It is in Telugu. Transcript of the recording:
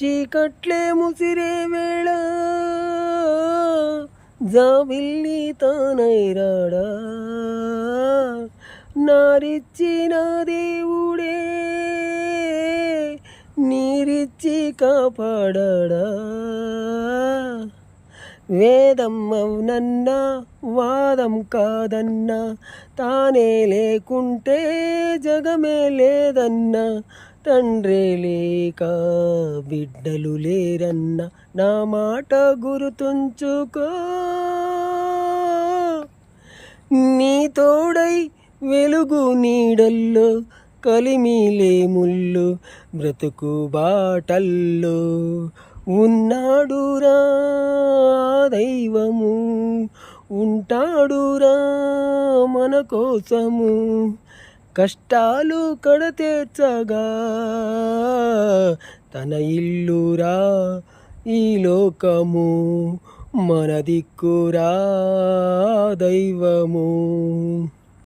చీకట్లే ముసిరే వేళ జాబిల్లి తానైరాడా నారిచ్చిన దేవుడే నీరిచ్చి కాపాడా వేదం అవునన్నా వాదం కాదన్నా తానే లేకుంటే జగమే లేదన్నా తండ్రే లేక బిడ్డలు లేరన్న నా మాట గుర్తుంచుకో నీ తోడై వెలుగు నీడల్లో కలిమిలే ముళ్ళు బ్రతుకు బాటల్లో ఉన్నాడురా దైవము ఉంటాడురా మన కోసము కష్టాలు కడతీర్చగా తన ఇల్లురా ఈ లోకము మన దిక్కురా దైవము.